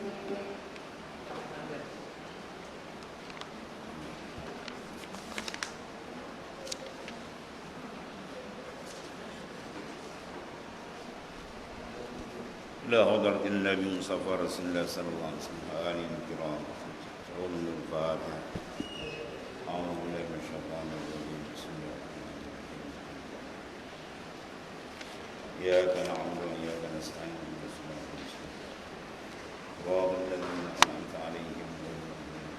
لا حضرة النبي مصطفى رسول الله صلى الله عليه وسلم آله الكرام شعور الفاتحة أعوذ بالله من الشيطان الرجيم بسم الله الرحمن الرحيم إياك نعبد وإياك نستعين اهدنا الصراط المستقيم صراط الذين أنعمت عليهم غير المغضوب عليهم.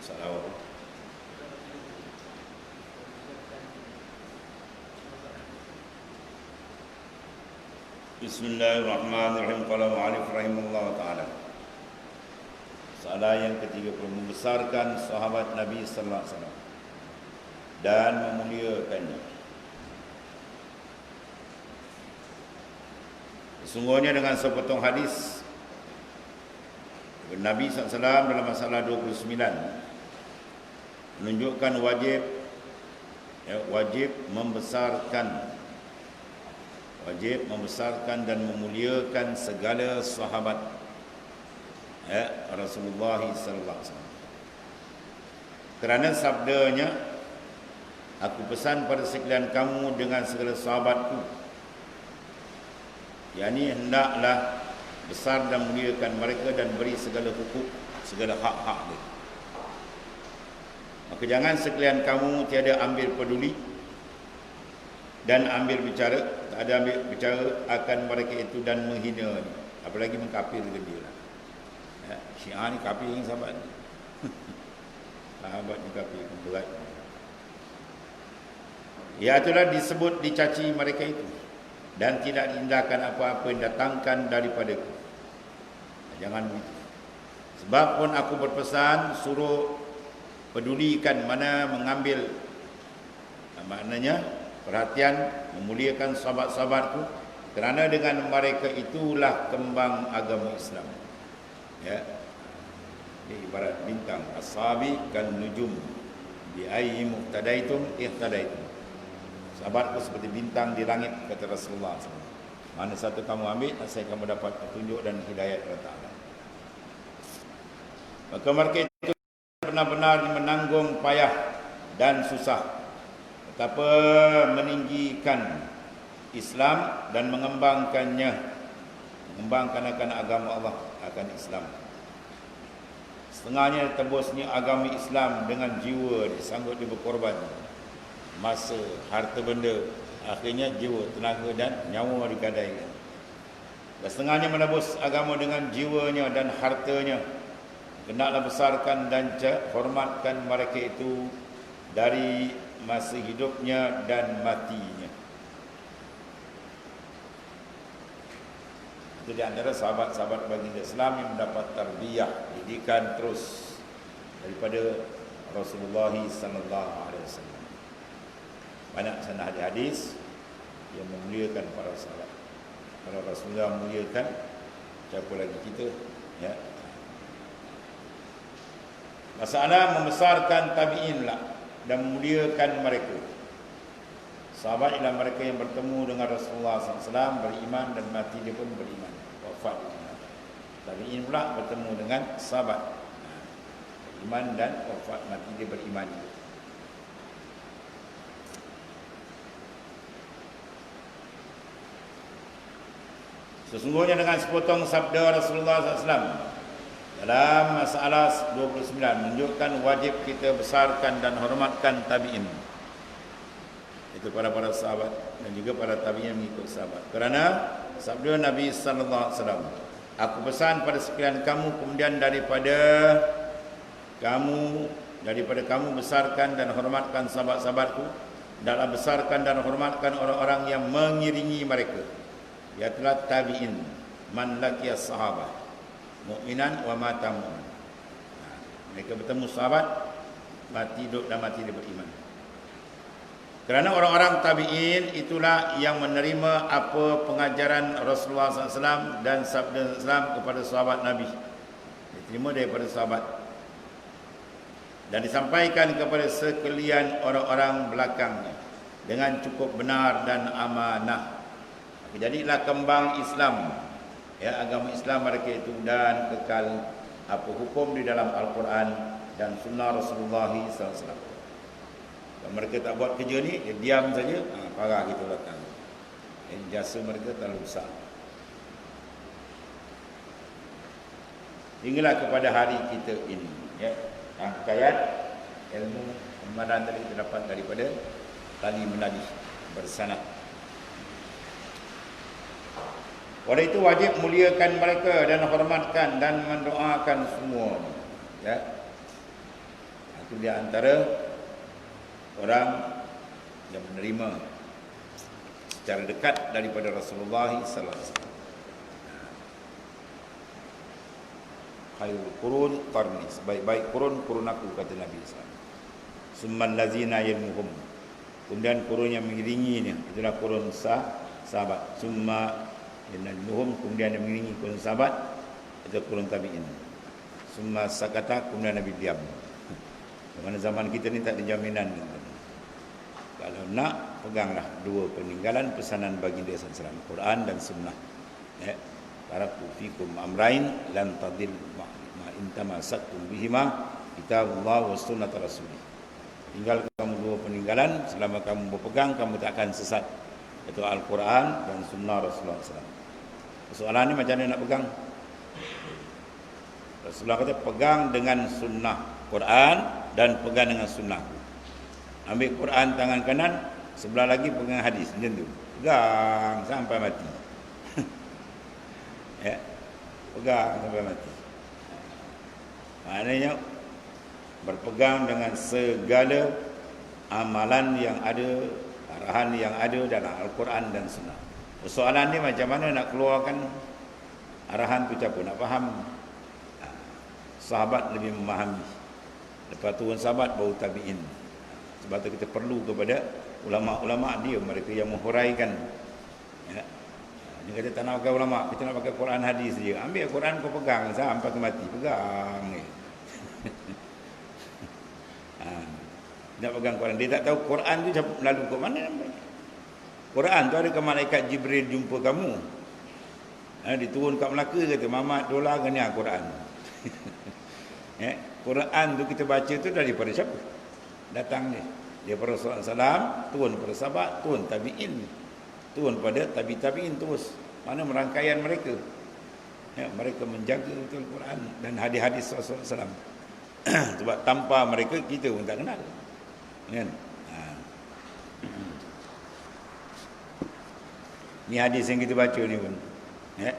Salawat. Bismillahirrahmanirrahim. Qala mu'allif rahimahullah ta'ala. Soalan yang ketiga, membesarkan sahabat Nabi sallallahu alaihi wasallam dan memuliakannya. Sesungguhnya dengan sepotong hadis Nabi SAW dalam masalah 29 menunjukkan wajib membesarkan dan memuliakan segala sahabat Rasulullah sallallahu alaihi wasallam. Kerana sabdanya, aku pesan pada sekalian kamu dengan segala sahabatku, yakni hendaklah besar dan muliakan mereka dan beri segala hukuk, segala hak-hak mereka. Maka jangan sekalian kamu tiada ambil peduli dan ambil bicara, tak ada ambil bicara akan mereka itu dan menghina, apalagi mengkafirkan dia. Syiah ni kafir yang sahabat ni. Sahabat ni kafir, berat. Ya, itulah disebut dicaci mereka itu dan tidak diindahkan apa-apa yang datangkan daripadaku. Jangan begitu. Sebab pun aku berpesan suruh pedulikan, mana mengambil, maknanya perhatian, memuliakan sahabat-sahabatku, kerana dengan mereka itulah kembang agama Islam. Ya, ini ibarat bintang, ashabi kan nujum bi ayyi muqtadaitum ihtadaitum. Sahabatku seperti bintang di langit, kata Rasulullah SAW. Mana satu kamu ambil, saya kamu dapat petunjuk dan hidayat Allah Ta'ala. Maka mereka itu benar-benar menanggung payah dan susah, betapa meninggikan Islam dan mengembangkan akan agama Allah, akan Islam. Setengahnya tembusnya agama Islam dengan jiwa, disanggup dia berkorban, masa, harta benda, akhirnya jiwa, tenaga dan nyawa digadaikan. Dan setengahnya menebus agama dengan jiwanya dan hartanya. Hendaklah besarkan dan hormatkan mereka itu dari masa hidupnya dan matinya. Itu di antara sahabat-sahabat baginda Islam yang mendapat tarbiyah, didikan terus daripada Rasulullah sallallahu alaihi wasallam. Banyak sana hadis yang memuliakan para sahabat. Kalau Rasulullah memuliakan, siapa lagi kita? Ya. Masalah membesarkan tabi'in lah dan memuliakan mereka. Sahabat ialah mereka yang bertemu dengan Rasulullah SAW, beriman dan mati dia pun beriman, wafat. Tabi'in pula bertemu dengan sahabat, beriman dan wafat, mati dia beriman. Sesungguhnya dengan sepotong sabda Rasulullah SAW dalam masalah 29 menunjukkan wajib kita besarkan dan hormatkan tabi'in. Itu para sahabat dan juga para tabi'in yang mengikut sahabat. Kerana sabda Nabi sallallahu alaihi wasallam, aku pesan pada sekalian kamu, kemudian daripada kamu besarkan dan hormatkan sahabat-sahabatku, hendaklah besarkan dan hormatkan orang-orang yang mengiringi mereka. Ialah tabi'in, man laqiya sahabat mukminan wa mata mu'min. Mereka bertemu sahabat, mati hidup dan mati dia beriman. Kerana orang-orang tabi'in itulah yang menerima apa pengajaran Rasulullah SAW dan sabda Islam kepada sahabat Nabi, diterima daripada sahabat dan disampaikan kepada sekalian orang-orang belakangnya dengan cukup benar dan amanah. Jadilah kembang Islam, ya, agama Islam mereka itu, dan kekal apa hukum di dalam Al-Quran dan sunnah Rasulullah SAW. Kalau mereka tak buat kerja ni, dia diam saja, parah kita belakang. Jasa mereka terlalu besar. Hinggalah kepada hari kita ini, ya, rangkaian ilmu pemahaman tadi kita dapat daripada tali menadi bersanad. Oleh itu wajib muliakan mereka dan hormatkan dan mendoakan semua. Ya. Itu di antara orang yang menerima secara dekat daripada Rasulullah sallallahu alaihi wasallam. Khairul qurun qarni, sebaik-baik kurun aku, kata Nabi sallallahu alaihi wasallam. Summal ladzina yalmuhum. Kemudian kurun yang mengiringinya, itulah kurun sahabat. Summa yalmuhum, kemudian yang mengiringi kurun sahabat, itu kurun tabi'in. Summa sakata, kemudian Nabi diam. Mana zaman kita ni tak ada jaminan. Kalau nak, peganglah dua peninggalan pesanan baginda sallallahu alaihi wasallam, Quran dan sunnah. Ya. Taraktu fikum amrain lan tadil ma intamassakum bihima kitabullah wa sunnat rasulih. Tinggal kamu dua peninggalan, selama kamu berpegang, kamu tak akan sesat. Itu Al-Quran dan sunnah Rasulullah SAW. Soalan ni macam mana nak pegang? Rasulullah kata pegang dengan sunnah Quran dan pegang dengan sunnah. Ambil Quran tangan kanan, sebelah lagi pegang hadis, macam tu. Pegang sampai mati. Ya, pegang sampai mati. Maknanya berpegang dengan segala amalan yang ada, arahan yang ada dalam Al-Quran dan Sunnah. Persoalan ni macam mana nak keluarkan arahan tu, siapa nak faham? Sahabat lebih memahami. Lepas turun sahabat baru tabi'in. Sebab tu kita perlu kepada ulama'-ulama' dia, mereka yang menghuraikan. Ya. Dia kata tak nak pakai ulama', kita nak pakai Quran hadis saja. Ambil Quran kau pegang sampai ke mati, pegang ni. Nak pegang Quran. Dia tak tahu Quran tu lalu ke mana. Quran tu ada ke malaikat Jibril jumpa kamu. Diturun kat Melaka, kata Mamat dolar kena Quran. Ya, Quran tu kita baca tu daripada siapa? Datang ni. Daripada Rasulullah SAW, turun pada sahabat, turun tabi'in. Turun pada tabi'in terus. Mana merangkaian mereka. Ya, mereka menjaga betul Quran dan hadis-hadis Rasulullah SAW. Sebab tanpa mereka kita pun tak kenal. Kan? Ni hadis yang kita baca ni pun. Ya.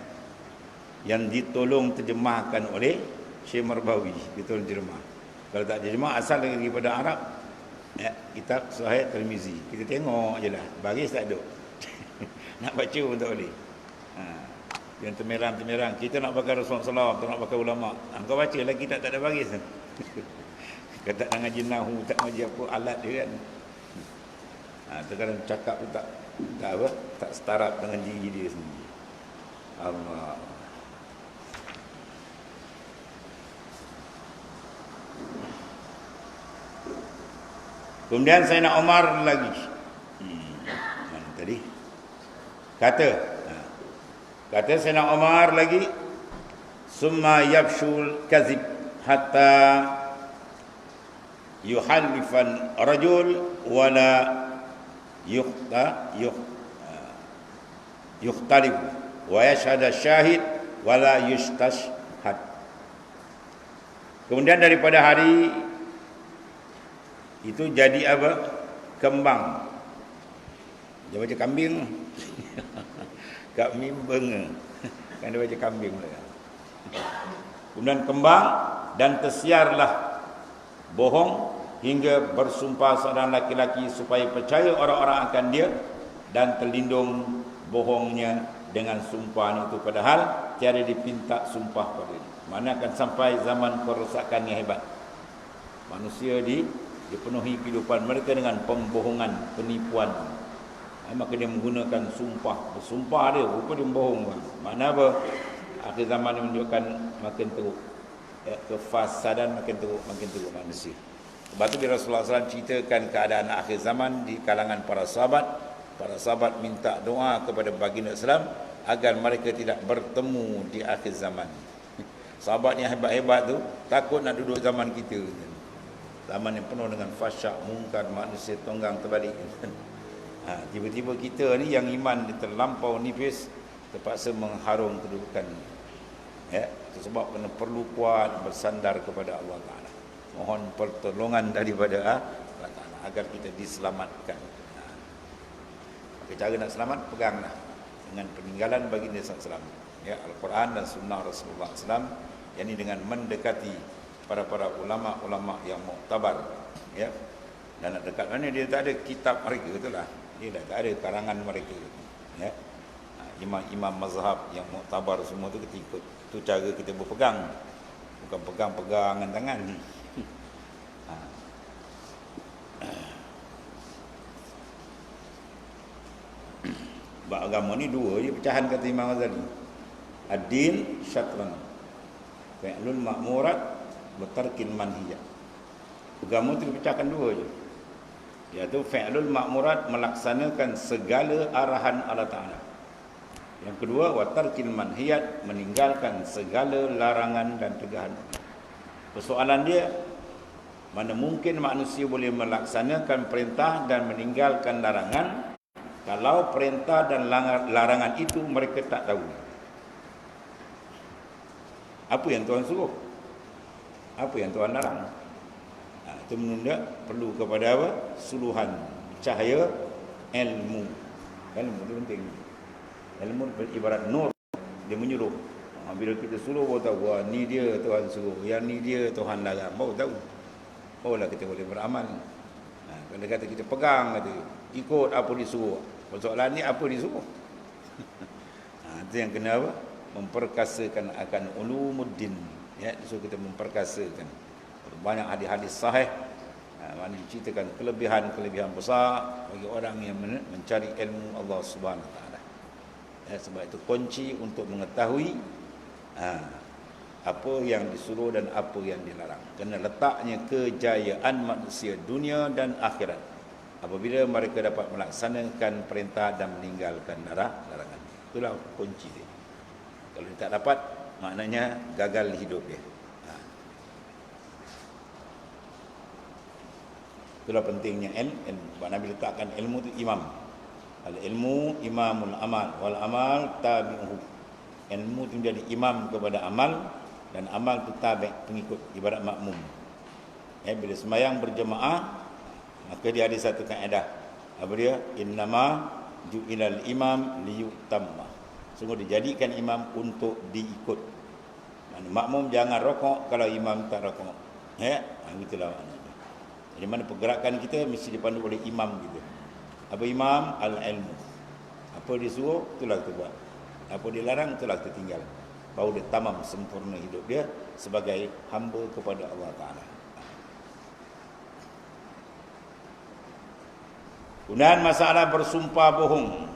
Yang ditolong terjemahkan oleh Syekh Marbawi. Ditolong terjemah. Kalau tak terjemah asal daripada Arab. Ya, kitab Sahih Tirmizi. Kita tengok je lah. Baris tak ada. Nak baca pun tak boleh. Yang temerang-temerang. Kita nak pakai Rasulullah SAW, tak nak pakai ulama'. Kau baca lagi tak ada baris. Kau tak nak ngaji nahu, tak ngaji apa, alat dia kan. Terkadang cakap tu tak apa, tak setarap dengan diri dia sendiri. Allah. Kemudian Sayyidina Umar lagi. Mana tadi? Kata Sayyidina Umar lagi, summa yabshul kazib hatta yuhallifan rajul wala yukhtalif wa yashhad syahid wala yustashhad. Kemudian daripada hari itu jadi apa? Kembang. Dia baca kambing. Kak mimbeng. Kan dia baca kambing pula. Kemudian kembang dan tersiarlah bohong hingga bersumpah seorang laki-laki supaya percaya orang-orang akan dia dan terlindung bohongnya dengan sumpah itu, padahal tiada dipinta sumpah pada dia. Mana akan sampai zaman kerosakan yang hebat. Manusia dipenuhi kehidupan mereka dengan pembohongan, penipuan. Maka dia menggunakan sumpah. Bersumpah dia, rupa dia membohong. Mana apa? Akhir zaman ini menunjukkan makin teruk. Ya, kefasadan makin teruk manusia. Sebab itu Rasulullah SAW ceritakan keadaan akhir zaman di kalangan para sahabat. Para sahabat minta doa kepada baginda Islam agar mereka tidak bertemu di akhir zaman. Sahabat yang hebat-hebat tu takut nak duduk zaman kita. Zaman yang penuh dengan fasyak, mungkar, manusia tonggang terbalik. Tiba-tiba kita ni yang iman terlampau nipis terpaksa mengharung kedudukan. Itu sebab kena perlu kuat bersandar kepada Allah Ta'ala. Mohon pertolongan daripada Allah Ta'ala agar kita diselamatkan. Cara nak selamat, peganglah dengan peninggalan baginda SAW, Al-Quran dan Sunnah Rasulullah SAW, yakni dengan mendekati para ulama-ulama yang muktabar, dan nak dekat mana dia tak ada kitab mereka, itulah dia dah tak ada karangan mereka, imam-imam mazhab yang muktabar semua tu kita ikut. Tu cara kita berpegang, bukan pegang-pegangan tangan. Sebab agama ni dua je pecahan, kata Imam Ghazali. Ad-din syatran, fi'lul ma'murat wa tarkil manhiyat. Agama tu dipecahkan dua je, iaitu fi'lul ma'murat, melaksanakan segala arahan Allah Ta'ala. Yang kedua, wa tarkil manhiyat, meninggalkan segala larangan dan tegahan. Persoalan dia, mana mungkin manusia boleh melaksanakan perintah dan meninggalkan larangan kalau perintah dan larangan itu mereka tak tahu. Apa yang Tuhan suruh? Apa yang Tuhan larang? Itu menunda perlu kepada apa? Suluhan, cahaya, ilmu. Ilmu itu penting. Ilmu ibarat nur, dia menyuruh. Bila kita suruh, baru tahu, wah, ni dia Tuhan suruh, yang ni dia Tuhan larang, baru tahu. Barulah kita boleh beramal. Kalau kata kita pegang, kata ikut apa disuruh. Persoalan ni apa disuruh? Itu yang kena apa? Memperkasakan akan ulumuddin. So kita memperkasakan. Banyak hadis-hadis sahih mana menceritakan kelebihan besar bagi orang yang mencari ilmu Allah Subhanahu Wa Taala. Sebab itu kunci untuk mengetahui apa yang disuruh dan apa yang dilarang. Kerana letaknya kejayaan manusia dunia dan akhirat apabila mereka dapat melaksanakan perintah dan meninggalkan larangan. Itulah kunci dia. Kalau dia tak dapat, maknanya gagal hidup dia. Itulah pentingnya ilmu. Sebab Nabi letakkan ilmu itu imam. Al-ilmu imamul amal wal amal tabi'uhu. Ilmu itu menjadi imam kepada amal, dan amal itu tabi', pengikut, ibarat makmum. Bila sembahyang berjemaah, maka dia ada satu kaedah. Apa dia? Innama ju'ilal imam liyutamma. Sungguh dijadikan imam untuk diikut. Makmum jangan rokok kalau imam tak rokok. Itulah maknanya. Jadi mana pergerakan kita mesti dipandu oleh imam kita. Apa imam? Al-ilmu. Apa disuruh, itulah kita buat. Apa dilarang, itulah kita tinggal. Baru dia tamam sempurna hidup dia sebagai hamba kepada Allah Ta'ala. Kemudian masalah bersumpah bohong.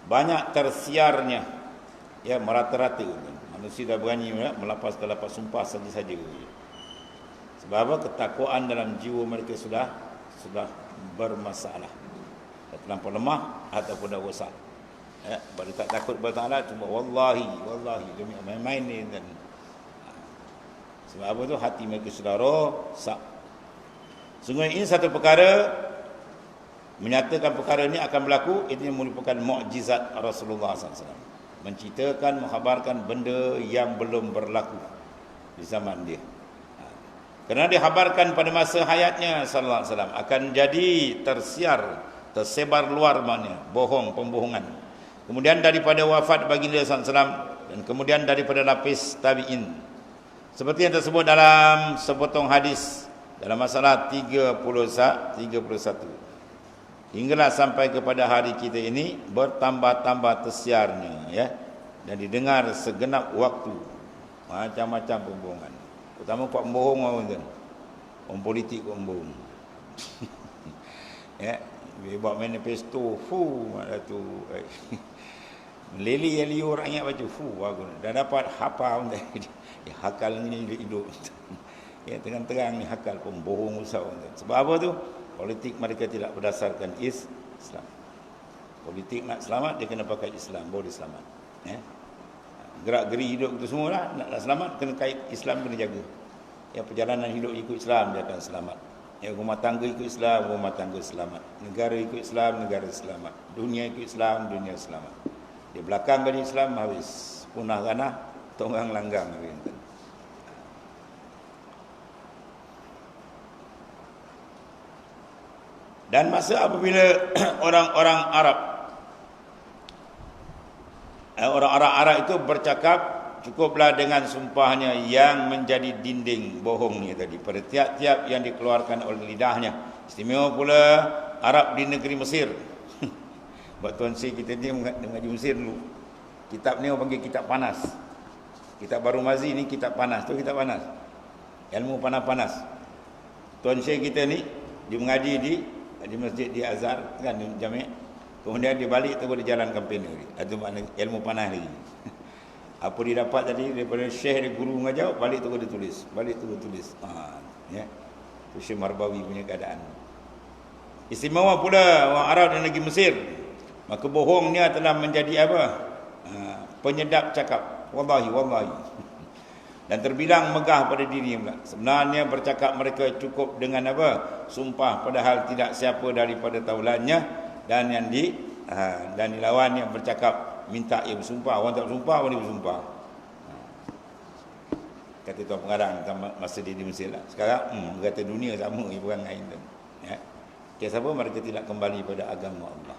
Banyak tersiarnya, merata-rata. Manusia dah berani melapaskan sumpah saja-saja. Sebab apa? Ketakwaan dalam jiwa mereka sudah bermasalah. Terlampau lemah ataupun dah rosak. Baru tak takut kepada Allah, cuma wallahi demi main-main ni kan. Sebab apa tu? Hati mereka sudah rosak. Sungguh ini satu perkara, menyatakan perkara ini akan berlaku, ini merupakan mukjizat Rasulullah SAW. Menceritakan, menghabarkan benda yang belum berlaku di zaman dia. Kerana dihabarkan pada masa hayatnya sallallahu alaihi wasallam akan jadi tersebar luar mana bohong, pembohongan. Kemudian daripada wafat baginda sallallahu alaihi wasallam, dan kemudian daripada lapis tabi'in. Seperti yang tersebut dalam sepotong hadis dalam masalah 31. Hinggalah sampai kepada hari kita ini bertambah-tambah tersiarnya, dan didengar segenap waktu macam-macam pembohongan. Pertama kuat membohong orang kan. Orang politik kuat membohong. Dia buat manifesto, ada tu. Meleli-liu rakyat baca, aku dah dapat hafal dia hakal ni hidup. Terang-terang ni hakal pembohong usah. Sebab apa tu? Politik mereka tidak berdasarkan Islam. Politik nak selamat, dia kena pakai Islam, baru dia selamat. Ya. Gerak-geri hidup itu semua lah, nak selamat, kena kait Islam, kena jaga. Yang perjalanan hidup ikut Islam, dia akan selamat. Yang rumah tangga ikut Islam, rumah tangga selamat. Negara ikut Islam, negara selamat. Dunia ikut Islam, dunia selamat. Di belakang dari Islam, habis. Punah tanah, tonggang langgang. Dan masa apabila orang-orang Arab itu bercakap, cukuplah dengan sumpahnya yang menjadi dinding bohongnya tadi pada tiap-tiap yang dikeluarkan oleh lidahnya. Istimewa pula Arab di negeri Mesir. Buat tuan Syekh kita ni mengaji Mesir dulu. Kitab ni orang panggil kitab panas. Kitab Baru Mazi ni kitab panas. Tu kitab panas. Ilmu panas-panas. Tuan Syekh kita ni dia mengaji di masjid di Azhar kan, di Jami'. Kemudian dia balik terus dia jalan kempen lagi. Itu makna ilmu panas lagi. Apa dia dapat tadi daripada syekh dia guru mengajar, balik terus dia tulis. Balik terus tulis. Ya. Itu Syekh Marbawi punya keadaan. Istimewa pula orang Arab di negeri Mesir. Maka bohongnya telah menjadi apa? Penyedap cakap. Wallahi. Dan terbilang megah pada diri pula. Sebenarnya bercakap mereka cukup dengan apa? Sumpah, padahal tidak siapa daripada taulannya. Dan yang dan dilawan yang bercakap minta ia bersumpah. Orang tak bersumpah, orang dia bersumpah. Kata tuan pengarang masa dia di Mesir lah. Sekarang berkata dunia sama ia perangai tu. Ya. Siapa mereka tidak kembali pada agama Allah.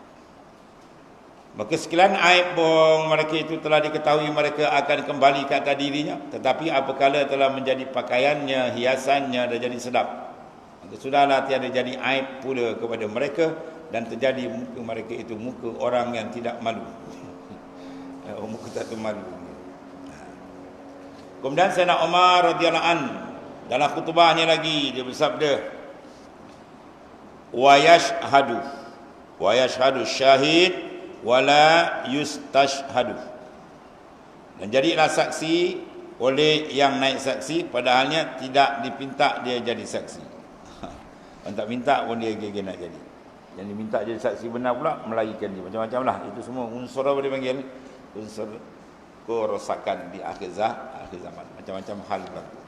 Maka sekalian aib bohong mereka itu telah diketahui, mereka akan kembali ke atas dirinya. Tetapi apabila telah menjadi pakaiannya, hiasannya dah jadi sedap, maka sudahlah tiada jadi aib pula kepada mereka. Dan terjadi muka mereka itu muka orang yang tidak malu. Muka tak malu. Kemudian Sayyidina Umar radhiyallahu an dalam khutbahnya lagi dia bersabda, wa yashhadu syahid wala yustashhadu. Dan jadilah saksi oleh yang naik saksi, padahalnya tidak dipinta dia jadi saksi. Orang tak minta pun dia gigi nak jadi. Yang diminta jadi saksi benar pula melarikan dia. Macam-macam lah. Itu semua unsur apa dia panggil? Unsur kerosakan di akhir zaman. Macam-macam hal berlaku.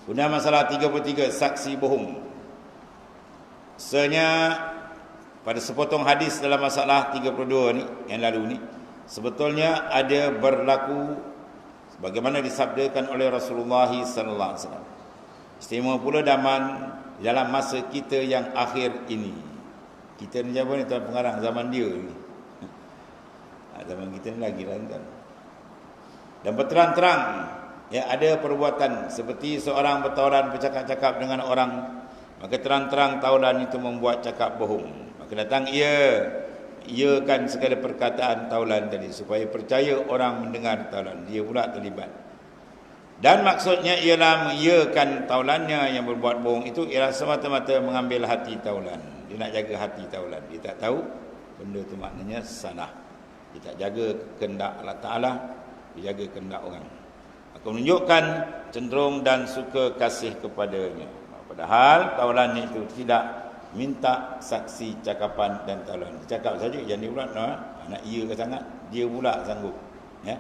Kemudian masalah 33, saksi bohong. Sebenarnya pada sepotong hadis dalam masalah 32 ni yang lalu ni, sebetulnya ada berlaku sebagaimana disabdakan oleh Rasulullah sallallahu alaihi wasallam. Istimewa pula dalam masa kita yang akhir ini. Kita ni siapa ni tuan pengarang zaman dia ni. Zaman kita ni lagi lah kan. Dan berterang-terang ya ada perbuatan seperti seorang bertaulan bercakap-cakap dengan orang, maka terang-terang taulan itu membuat cakap bohong. Maka datang ia kan segala perkataan taulan tadi supaya percaya orang mendengar taulan, dia pula terlibat. Dan maksudnya ialah mengiyakan taulannya yang berbuat bohong itu ialah semata-mata mengambil hati taulan. Dia nak jaga hati taulan. Dia tak tahu benda itu maknanya salah. Dia tak jaga kehendak Allah Ta'ala, dia jaga kehendak orang. Maka menunjukkan cenderung dan suka kasih kepadanya. Padahal taulannya itu tidak minta saksi cakapan dan taulan. Dia cakap saja, yang dia pula nak iyakan sangat, dia pula sanggup. Ya.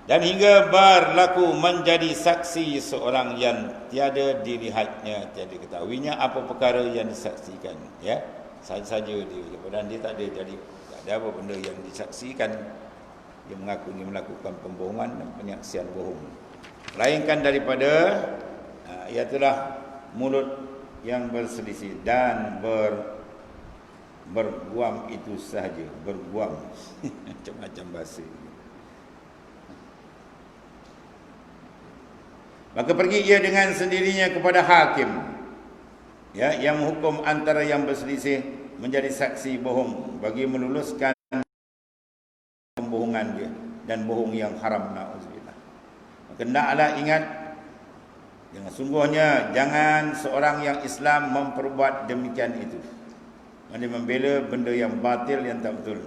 Dan hingga berlaku menjadi saksi seorang yang tiada dilihatnya, tiada ketahuinya apa perkara yang disaksikan. Ya, saja dia. Dan dia tak ada apa benda yang disaksikan. Dia mengaku dia melakukan pembohongan dan penyaksian bohong. Melainkan daripada iaitulah mulut yang berselisih dan berguam itu sahaja. Berguam macam-macam bahasa. Maka pergi ia dengan sendirinya kepada hakim, ya, yang menghukum antara yang berselisih menjadi saksi bohong bagi meluluskan pembohongan dia dan bohong yang haram, na'udzubillah. Maka hendaklah ingat, jangan sungguhnya jangan seorang yang Islam memperbuat demikian itu. Maksudnya membela benda yang batil, yang tak betul.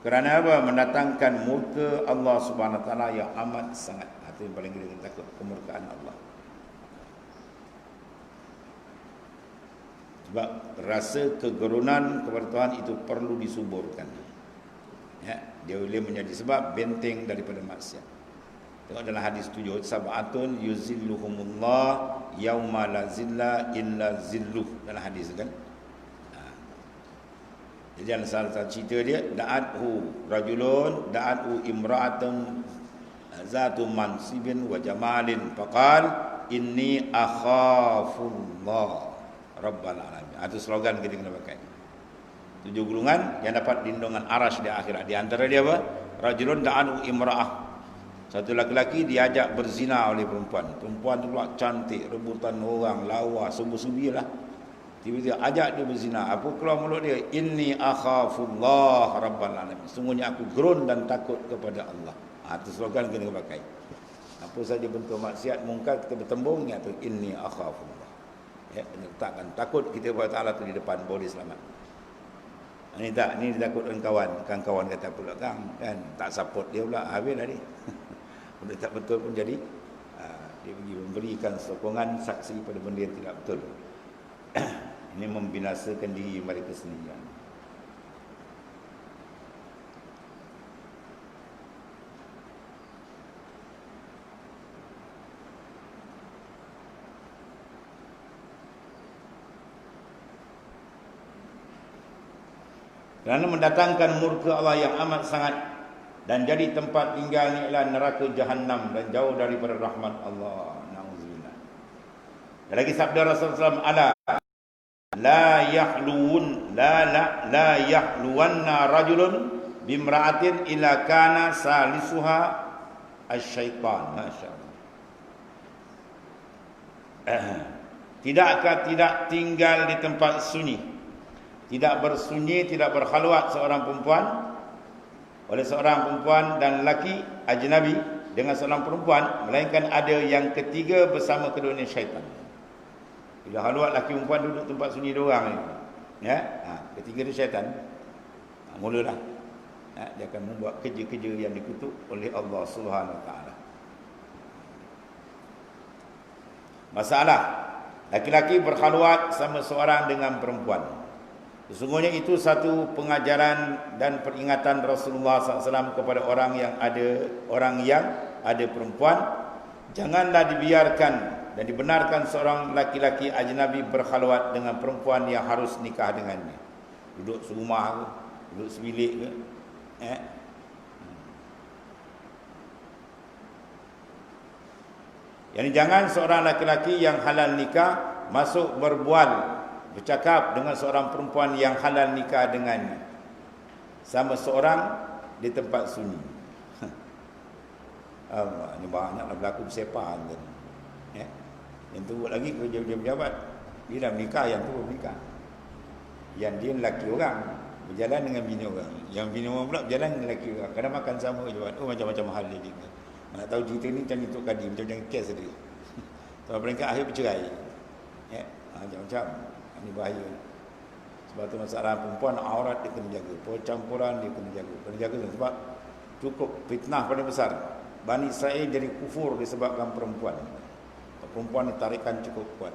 Kerana apa? Mendatangkan murka Allah Subhanahu Wa Taala yang amat sangat. Itu yang paling kita takut, kemurkaan Allah. Sebab rasa kegerunan kepada Tuhan itu perlu disuburkan. Ya, dia boleh menjadi sebab benteng daripada maksiat. Tengok dalam hadis 7, sab'atun yuzilluhumullah yauma la zilla illa zilluh, dalam hadis kan. Jadi dalam salah satu cerita dia, da'athu rajulun da'athu imra'atun zatu mansibin wa jamalin faqal inni akhafullah rabbal alamin. Itu slogan kita kena pakai. 7 golongan yang dapat lindungan arasy di akhirat. Di antara dia apa? Rajulun da'athu imra'ah. Satu lelaki diajak berzina oleh perempuan. Perempuan tu pula cantik, rebutan orang, lawa, subuh-subuh lah. Tiba-tiba ajak dia berzina. Apa keluar mulut dia? Inni akhafullah rabbal alamin. Sungguhnya aku gerun dan takut kepada Allah. Itu slogan kena pakai. Apa saja bentuk maksiat mungkar kita bertembung, ingat tu inni akhafullah. Ya, letakkan takut kita kepada Allah tu di depan, boleh selamat. Ini tak, ni takut dengan kawan. Kawan kata pula kan tak support dia pula, habislah dia. Benda tak betul pun jadi dia pergi memberikan sokongan saksi pada benda yang tidak betul. Ini membinasakan diri mereka sendiri. Kerana mendatangkan murka Allah yang amat sangat dan jadi tempat tinggalnya ialah neraka Jahannam dan jauh daripada rahmat Allah. Nauzubillah. Dan lagi sabda Rasulullah SAW, ala la yahluwanna rajulun bimra'atin illa kana salisuha asyaitan. Masyaallah. Tidakkah tidak tinggal di tempat sunyi, tidak bersunyi, tidak berkhalwat seorang perempuan oleh seorang perempuan dan lelaki ajnabi dengan seorang perempuan, melainkan ada yang ketiga bersama keduanya syaitan. Bila halwat lelaki perempuan duduk tempat sunyi dua orang ni, ya, ketiga dia syaitan. Mulalah dia akan membuat kerja-kerja yang dikutuk oleh Allah Subhanahu Wa Taala. Masalah laki-laki berkhalwat sama seorang dengan perempuan. Sesungguhnya itu satu pengajaran dan peringatan Rasulullah SAW kepada orang yang ada perempuan. Janganlah dibiarkan dan dibenarkan seorang laki-laki ajnabi berkhalwat dengan perempuan yang harus nikah dengannya. Duduk serumah ke, duduk sebilik ke, Yani jangan seorang laki-laki yang halal nikah masuk bercakap dengan seorang perempuan yang halal nikah dengannya sama seorang di tempat sunyi. Allah, ini banyaklah berlaku bersepan kan. Yang tu buat lagi kerja pejabat. Dia dah menikah, yang tu menikah. Yang dia lelaki orang berjalan dengan bini orang. Yang bini orang pula berjalan dengan lelaki orang. Kadang makan sama je. Oh, macam-macam hal dia. Nak tahu cerita ni macam itu kadi, macam-macam kes dia. Sampai peringkat akhir bercerai. Macam-macam. Ini bahaya. Sebab tu masalah perempuan, aurat dia kena jaga, percampuran dia kena jaga. Kena jaga sebab cukup fitnah paling besar. Bani Israel jadi kufur disebabkan perempuan. Perempuan ditarikan cukup kuat.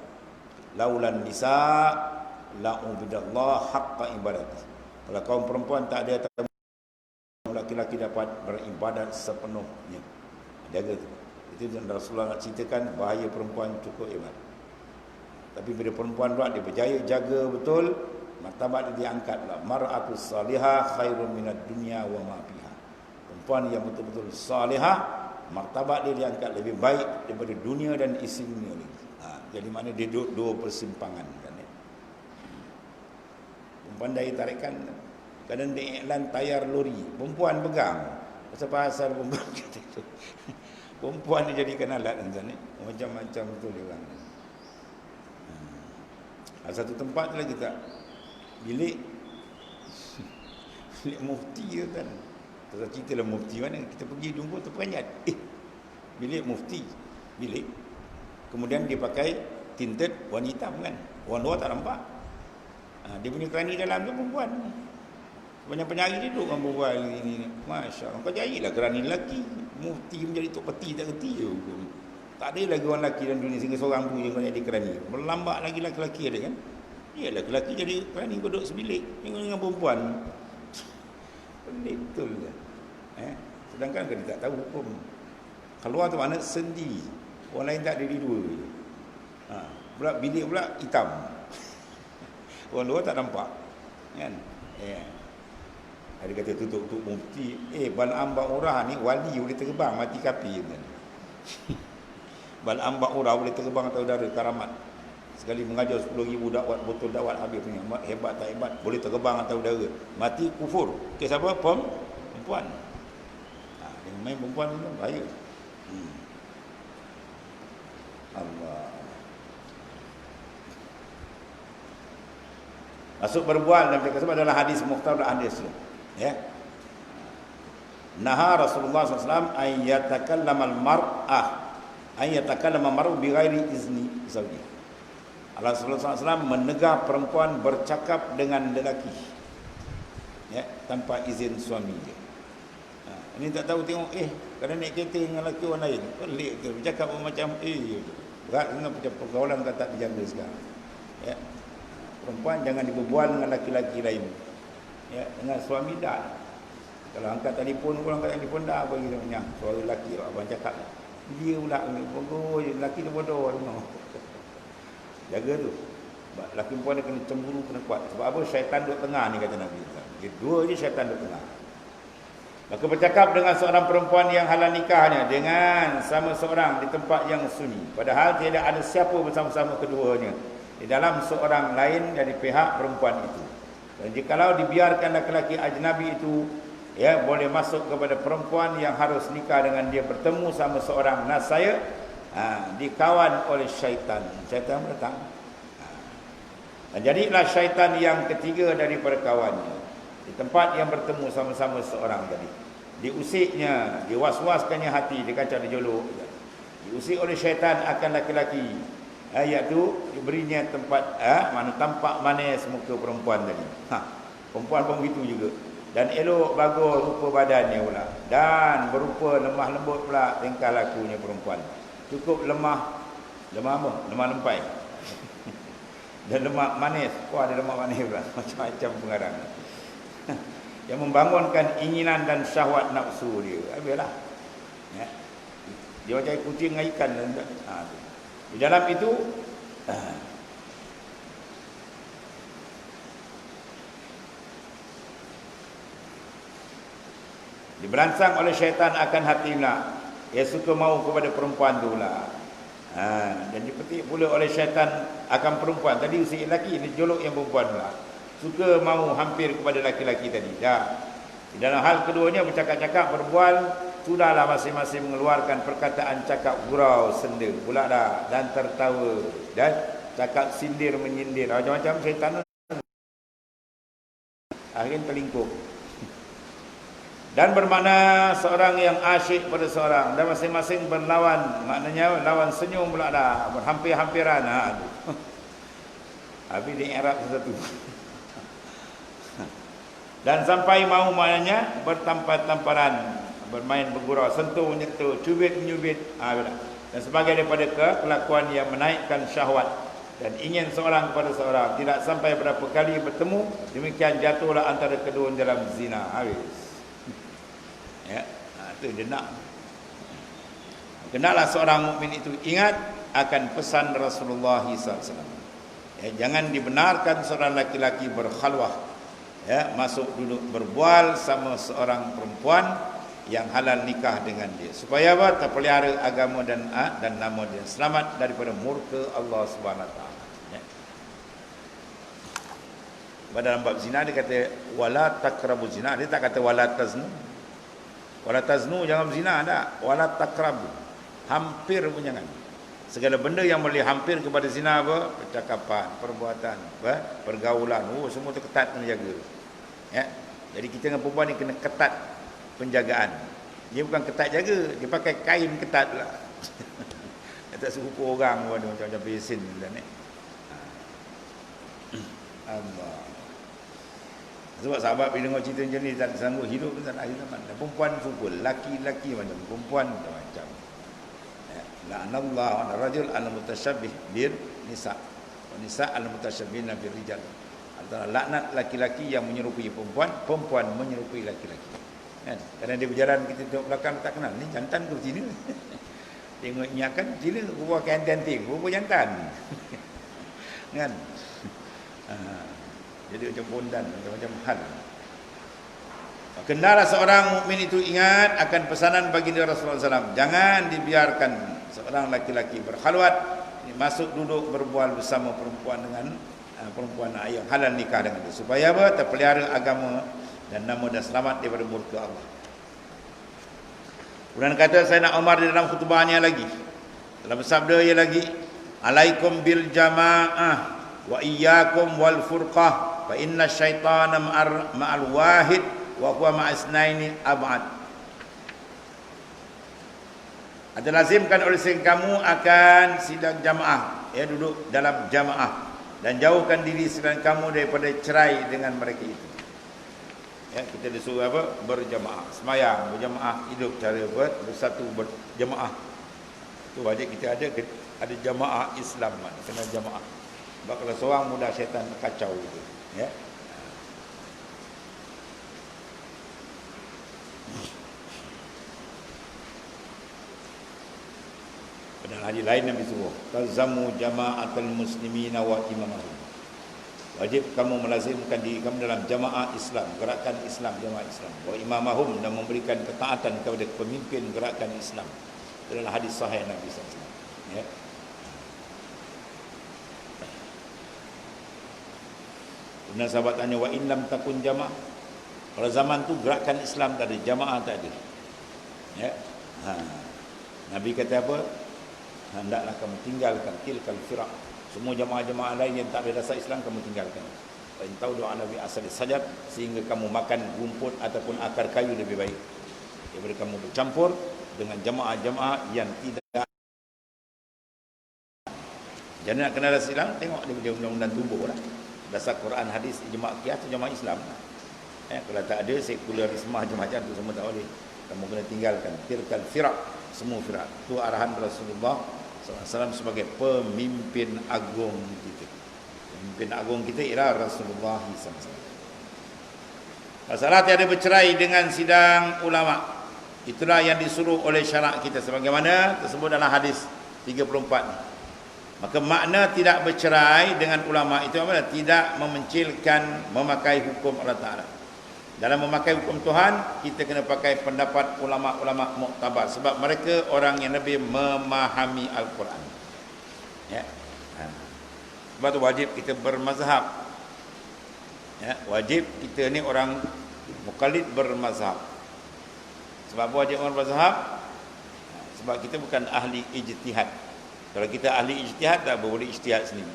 Laulan nisa la'ubidallah haqqa ibadati. Kalau kaum perempuan tak ada, laki-laki dapat beribadat sepenuhnya. Jaga tu. Itu Rasulullah nak ceritakan bahaya perempuan cukup hebat. Tapi bila perempuan pula dia berjaya jaga betul, martabat dia diangkat pula. Mar'atus salihah khairun minad dunya wa ma fiha. Perempuan yang betul-betul salihah, martabat dia diangkat lebih baik daripada dunia dan isi dunia ni. Jadi maknanya dia dua persimpangan kan. Perempuan dari tarikan, kadang dia iklan tayar lori, perempuan pegang. Pasal perempuan kata itu. Perempuan dijadikan alat kan ni. Macam-macam betul dia orang. Satu tempat tu lagi tak, bilik mufti ke kan. Kita cerita lah mufti mana, kita pergi jumpa terperanjat. Bilik mufti, bilik. Kemudian dia pakai tinted warna hitam kan. Orang luar tak nampak. Dia punya kerani dalam tu perempuan. Banyak penyari dia duduk dengan perempuan ini. Masya Allah, kau jadilah kerani lelaki. Mufti menjadi tok peti tak kerti je. Tak ada lagi orang lelaki dalam dunia sehingga seorang pun yang jadi kerani. Melambak lagi lelaki ada kan. Ya, lelaki jadi berani duduk sebilik dengan perempuan. Pelik betul ke? Sedangkan kita tak tahu hukum. Keluar tu mana sendi. Orang lain tak ada di dua. Pula bilik pula hitam. Orang luar tak nampak. Kan? Ada kata tutup mufti. Bal'am Ba'urah ni wali boleh terbang mati kapi. Bal'am Ba'urah boleh terbang atau udara karamat. Sekali mengajar 10,000 dakwat, botol dakwat habis punya. Hebat tak hebat, boleh terbang atau udara. Mati kufur. Kes apa? Perempuan. Dia main perempuan tu bahaya. Allah. Masuk berbual dalam sebab adalah hadis mukhtar dan hadis ya. Naha Rasulullah SAW ayyatakallama al-mar'ah ayyatakallama maru bi ghairi izni zawji. Rasulullah SAW menegah perempuan bercakap dengan lelaki ya, tanpa izin suami dia. Ini tak tahu tengok kadang naik kereta dengan lelaki orang lain pelik ke bercakap macam berat dengan pergaulan kan tak dijaga sekarang ya. Perempuan jangan diberbual dengan laki-laki lain ya, dengan suami dah. Kalau angkat telefon dah bagi dia punya suara lelaki abang cakap dia pula bodoh lelaki tu bodoh jaga tu. Lelaki perempuan dia kena cemburu, kena kuat. Sebab apa? Syaitan duduk tengah ni kata Nabi. Dia dua je syaitan duduk tengah. Maka bercakap dengan seorang perempuan yang halal nikahnya dengan sama seorang di tempat yang sunyi. Padahal tidak ada siapa bersama-sama keduanya di dalam seorang lain dari pihak perempuan itu. Dan jikalau dibiarkan laki-laki ajnabi itu ya boleh masuk kepada perempuan yang harus nikah dengan dia bertemu sama seorang nasaya dikawan oleh syaitan. Syaitan datang. Dan jadilah syaitan yang ketiga daripada kawannya di tempat yang bertemu sama-sama seorang tadi. Diusiknya, diwaswaskannya hati, dikacau dijolok. Diusik oleh syaitan akan laki-laki. Iaitu diberinya tempat mana tampak manis muka perempuan tadi. Perempuan pun begitu juga. Dan elok bagus rupa badannya pula. Dan berupa lemah lembut pula tingkah lakunya perempuan. Cukup lemah apa? Lemah lempai. Dan lemak manis. Ada lemak manis pula. Macam-macam pengarang. Yang membangunkan inginan dan syahwat nafsu dia. Habislah. Ya. Dia macam kucing dengan ikan. Di dalam itu diberangsang oleh syaitan akan hati pula. Dia suka mau kepada perempuan tu pula. Dan dipetik pula oleh syaitan akan perempuan. Tadi usik lelaki, ini jolok yang perempuan pula. Suka mau hampir kepada laki-laki tadi. Di dalam hal keduanya bercakap-cakap, berbual, sudahlah masing-masing mengeluarkan perkataan cakap gurau, senda pula dah. Dan tertawa. Dan cakap sindir menyindir. Macam-macam syaitan. Akhirnya terlingkup. Dan bermakna seorang yang asyik pada seorang. Dan masing-masing berlawan. Maknanya lawan senyum pula dah. Berhampir-hampiran. Habis di Arab satu. Dan sampai mau maknanya bertampar-tamparan. Bermain bergurau. Sentuh menyentuh. Cubit menyubit. Dan sebagai daripada kelakuan yang menaikkan syahwat. Dan ingin seorang kepada seorang. Tidak sampai berapa kali bertemu. Demikian jatuhlah antara kedua dalam zina. Habis. Ya, itu dia nak. Kenalah seorang mukmin itu ingat akan pesan Rasulullah SAW. Ya, jangan dibenarkan seorang laki-laki berkhalwah, ya, masuk duduk berbual sama seorang perempuan yang halal nikah dengan dia. Supaya apa? Terpelihara agama dan nama dia. Selamat daripada murka Allah Subhanahu Wa Taala. Ya. Pada dalam bab zina dia kata wala taqrabu zina. Dia tak kata wala taznu. Wala taznu jangan berzina tak. Wala taqrabu. Hampir pun jangan. Segala benda yang boleh hampir kepada zina apa? Percakapan, perbuatan, pergaulan. Semua tu ketat kena jaga. Ya. Jadi kita dengan perempuan ni kena ketat penjagaan. Dia bukan ketat jaga, dia pakai kain ketat pula. Dia tak suruh orang pun macam-macam besin dan ni. Allah. Sebab sahabat bila dengar cerita macam ni tak sanggup hidup dan akhir zaman. Dan perempuan pukul, laki-laki macam perempuan macam. La'anallahu ar-rajul al-mutasyabbih bir nisa. Nisa al-mutasyabbihina birrijal. Antara laknat laki-laki yang menyerupai perempuan, perempuan menyerupai laki-laki. Kan? Kadang dia berjalan kita tengok belakang tak kenal, ni jantan ke betina? Tengok inyakan betina, rupa cantik, rupa jantan. Kan? Jadi macam bondan, macam hal. Kendala seorang mukmin itu ingat akan pesanan baginda Rasulullah SAW. Jangan dibiarkan seorang laki-laki berkhalwat, masuk duduk berbual bersama perempuan dengan perempuan yang halal nikah dengan dia. Supaya apa? Terpelihara agama dan nama dan selamat daripada murka Allah. Kemudian kata Sayyidina Umar di dalam khutbahnya lagi, dalam sabda dia lagi, alaikum bil jamaah wa iyyakum wal furqah fa inna syaitana ma'al wahid wa huwa ma'asnaini ab'ad. Ada lazimkan oleh kamu akan sidang jamaah, ya, duduk dalam jamaah, dan jauhkan diri sekalian kamu daripada cerai dengan mereka itu. Ya, kita disuruh apa? Berjamaah, semayang berjamaah, hidup cara bersatu berjamaah. Itu wajib kita ada jamaah Islam, kena jamaah. Sebab kalau seorang mudah syaitan kacau gitu, ya. Dan hadis lain Nabi suruh, tazamu jama'atul muslimina wa imamahum. Wajib kamu melazimkan diri kamu dalam jamaah Islam, gerakan Islam, jamaah Islam. Wa imamahum, dan memberikan ketaatan kepada pemimpin gerakan Islam. Itu adalah hadis sahih Nabi SAW. Ya. Kemudian sahabat tanya, wa in lam takun jamaah. Kalau zaman tu gerakan Islam tak ada, jamaah tak ada. Ya. Nabi kata apa? Hendaklah kamu tinggalkan tilkal firaq. Semua jamaah-jamaah lain yang tak ada dasar Islam kamu tinggalkan. Fa in taudu ala bi asal sajad, sehingga kamu makan rumput ataupun akar kayu lebih baik daripada kamu bercampur dengan jamaah-jamaah yang tidak. Jadi nak kenal dasar Islam, tengok dia undang-undang tubuh lah. Dasar Quran, hadis, ijma' qiyas tu jamaah Islam. Kalau tak ada sekularisme macam-macam tu semua tak boleh. Kamu kena tinggalkan tilkal firaq, semua firaq. Itu arahan Rasulullah SAW sebagai pemimpin agung kita. Pemimpin agung kita ialah Rasulullah SAW. Masalah tiada bercerai dengan sidang ulama. Itulah yang disuruh oleh syarak kita, sebagaimana tersebut dalam hadis 34 ni. Maka makna tidak bercerai dengan ulama itu apa? Tidak memencilkan memakai hukum Allah Ta'ala. Dalam memakai hukum Tuhan, kita kena pakai pendapat ulama-ulama muktabar, sebab mereka orang yang lebih memahami Al-Quran. Ya. Sebab tu wajib kita bermazhab. Ya, wajib kita ni orang muqallid bermazhab. Sebab wajib orang bermazhab? Sebab kita bukan ahli ijtihad. Kalau kita ahli ijtihad, tak boleh ijtihad sendiri.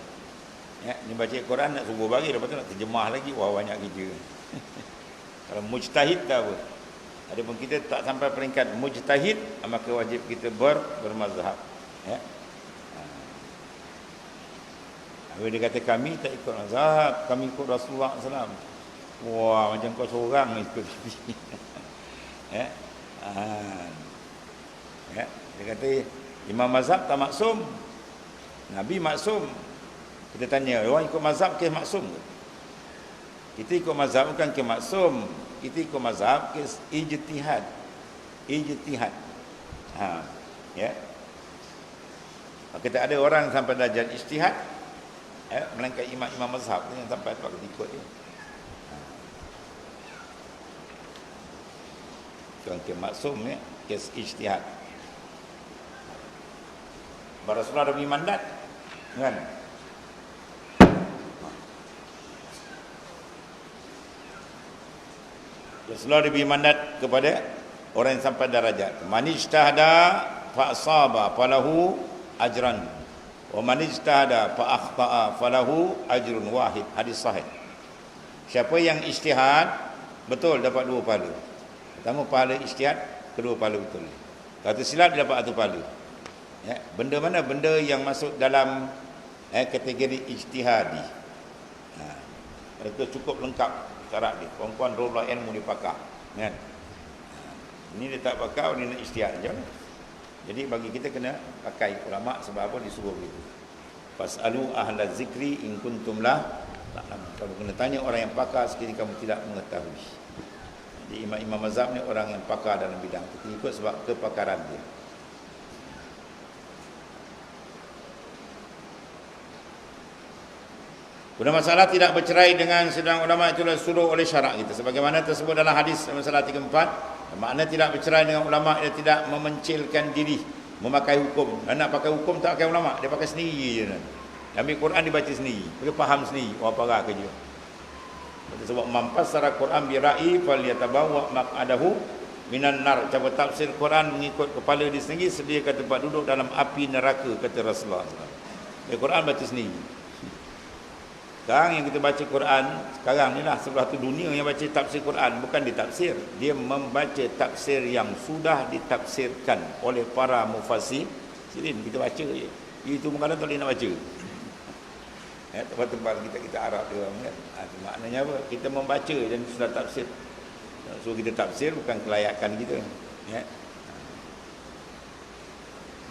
Ya, ni baca Quran nak subuh bagi, lepas tu nak terjemah lagi, wah banyak kerja. Kalau mujtahid tak apa. Adapun kita tak sampai peringkat mujtahid, maka wajib kita bermazhab. Ya. Bila dia kata kami tak ikut mazhab, kami ikut Rasulullah SAW. Wah, macam kau seorang ikut. Ya. Ya. Dia kata imam mazhab tak maksum, Nabi maksum. Kita tanya, orang ikut mazhab ke maksum ke? Kita ikut mazhab bukan ke maksum. Kita ikut mazhab ke ijtihad. Ijtihad. Ya. Maka tak ada orang sampai darjat ijtihad, melainkan imam-imam mazhab yang sampai tempat kita ikut dia. Bukan ke maksum ya, ke ijtihad. Rasulullah ada beri mandat, kan? Rasulullah diberi mandat kepada orang yang sampai darajat. Man ijtahada fa asaba falahu ajran wa man ijtahada fa akhta'a falahu ajrun wahid. Hadis sahih. Siapa yang ijtihad betul dapat 2 pahala. Pertama pahala ijtihad, kedua pahala betul. Kalau tersilap dia dapat 1 pahala. Ya, benda mana? Benda yang masuk dalam kategori ijtihadi. Mereka cukup lengkap syarat dia. Perempuan rolah ilmu dia pakar, kan? Ini dia tak pakar, dia nak ijtihad je. Jadi bagi kita kena pakai ulama, sebab apa disuruh begitu. Fas'alu ahla zikri in kuntum la ta'lamun. Kamu kena tanya orang yang pakar sekiranya kamu tidak mengetahui. Jadi imam-imam mazhab ni orang yang pakar dalam bidang itu, ikut sebab kepakaran dia. Guna masalah tidak bercerai dengan sedang ulama itulah suruh oleh syarak kita. Sebagaimana tersebut dalam hadis masalah 34, makna tidak bercerai dengan ulama dia tidak memencilkan diri memakai hukum. Dan nak pakai hukum tak pakai ulama, dia pakai sendiri je. Ambil Quran dibaca sendiri, dia faham sendiri. Apa parah kerja. Sebab mampas secara Quran bi ra'i falyatabawa maq'adahu minan nar. Cara tafsir Quran mengikut kepala dia sendiri, sediakan tempat duduk dalam api neraka, kata Rasulullah SAW. Dia Quran baca sendiri. Sekarang yang kita baca Quran sekarang ni lah, sebelah tu dunia yang baca tafsir Quran, bukan ditafsir, dia membaca tafsir yang sudah ditafsirkan oleh para mufassirin. Kita baca je, itu kadang tak boleh nak baca. Tempat-tempat kita Arab dia kan. Maknanya apa? Kita membaca dan sudah tafsir. So kita tafsir bukan kelayakan kita. Ya.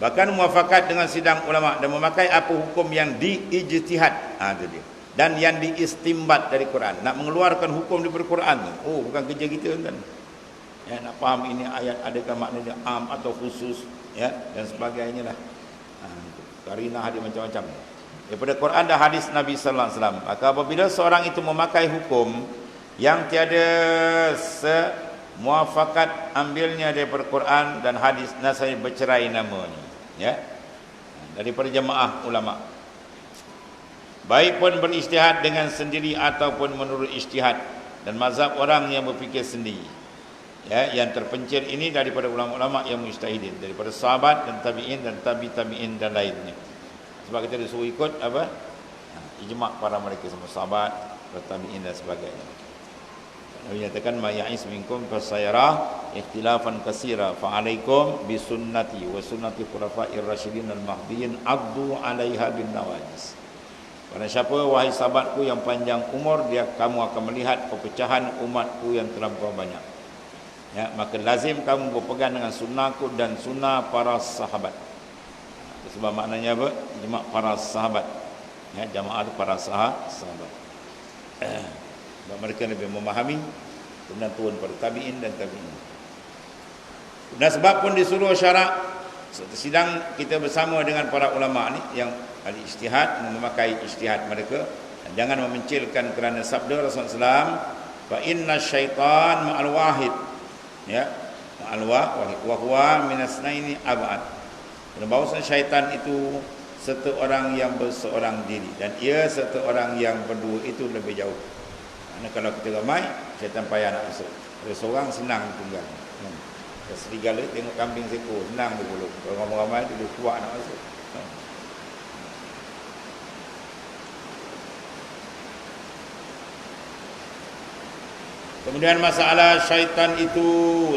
Bahkan muafakat dengan sidang ulama dan memakai apa hukum yang diijtihad. Itu dia. Dan yang diistimbat dari Quran. Nak mengeluarkan hukum daripada Quran. Oh, bukan kerja kita kan. Ya, nak faham ini ayat adakah maknanya am atau khusus, ya, dan sebagainya lah. Karinah dia macam-macam. Daripada Quran dan hadis Nabi sallallahu alaihi wasallam. Maka apabila seorang itu memakai hukum yang tiada muafakat ambilnya daripada Quran dan hadis, nasai bercerai namanya, ya. Daripada jemaah ulama. Baik pun berijtihad dengan sendiri ataupun menurut ijtihad dan mazhab orang yang berfikir sendiri. Ya, yang terpencil ini daripada ulama-ulama yang mujtahidin, daripada sahabat dan tabi'in dan tabi'in dan lainnya. Sebab kita disuruh ikut apa? Ijma' para mereka semua, sahabat, tabi'in dan sebagainya. Nabi nyatakan ma ya'is minkum fasayara ikhtilafan katsira fa alaikum bi sunnati wa sunnati khulafa'ir rasyidin al-mahdiyyin addu 'alaiha bin nawajis. Karena siapa wahai sahabatku yang panjang umur, dia kamu akan melihat perpecahan umatku yang terlampau banyak. Ya, maka lazim kamu berpegang dengan sunnahku dan sunnah para sahabat. Sebab maknanya apa? Jemaah para sahabat. Ya, jamaah itu para sahabat. Sebab mereka lebih memahami, kemudian turun pada tabi'in dan tabi'in. Dan sebab pun disuruh syarak sidang kita bersama dengan para ulama ni yang ahli ijtihad, memakai ijtihad mereka, dan jangan memencilkan kerana sabda Rasulullah SAW, fa inna syaitan ma'al wahid, ya, ma'al wahid wa huwa minasnaini ab'ad. Kerana bahawa syaitan itu serta orang yang berseorang diri, dan ia serta orang yang berdua itu lebih jauh. Kerana kalau kita ramai, syaitan payah nak masuk. Kalau seorang senang tinggal. Serigala tengok kambing seekor, senang dia puluk. Kalau ramai-ramai dia kuat nak masuk. Kemudian masalah syaitan itu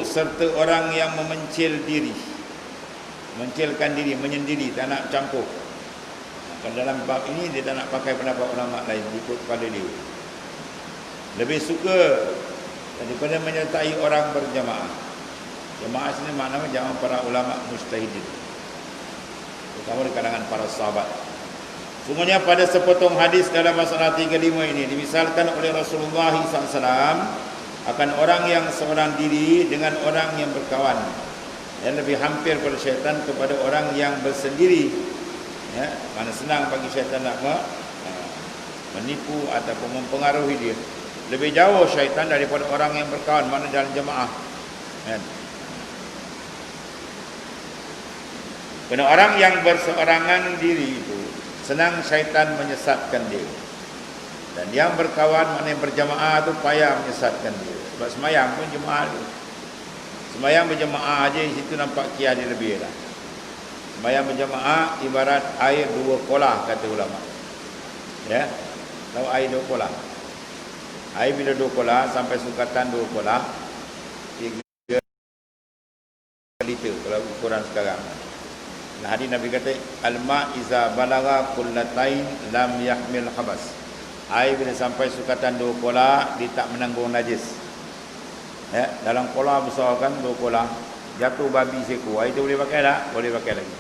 serta orang yang memencil diri, mencilkan diri, menyendiri, tak nak campur. Kalau dalam bab ini dia tak nak pakai pendapat ulama lain, ikut pada dia. Lebih suka daripada menyertai orang berjamaah. Jamaah sini maknanya jamaah para ulama mujtahidin, terutama di kalangan para sahabat. Semuanya pada sepotong hadis dalam masalah 35 ini dimisalkan oleh Rasulullah SAW akan orang yang seorang diri dengan orang yang berkawan, yang lebih hampir pada syaitan kepada orang yang bersendiri. Ya, mana senang bagi syaitan nak menipu ataupun mempengaruhi dia. Lebih jauh syaitan daripada orang yang berkawan, mana dalam jemaah. Ya. Kerana orang yang berseorangan diri itu senang syaitan menyesatkan dia. Dan yang berkawan, maknanya berjamaah tu payah menyesatkan dia. Sebab semayang pun jemaah tu. Semayang berjamaah aja di situ nampak kia dia lebih lah. Semayang berjamaah ibarat air dua kolah, kata ulama. Ya, tahu air dua kolah. Air bila dua kolah sampai sukatan dua kolah 3 liter kalau ukuran sekarang. Nah, hadis Nabi kata al-ma iza balagha qullatain lam yahmil khabas. Air bila sampai sukatan 2 kolah dia tak menanggung najis. Ya, dalam kolah besar kan 2 kolah, jatuh babi seekor, air itu boleh pakai tak? Boleh pakai lagi.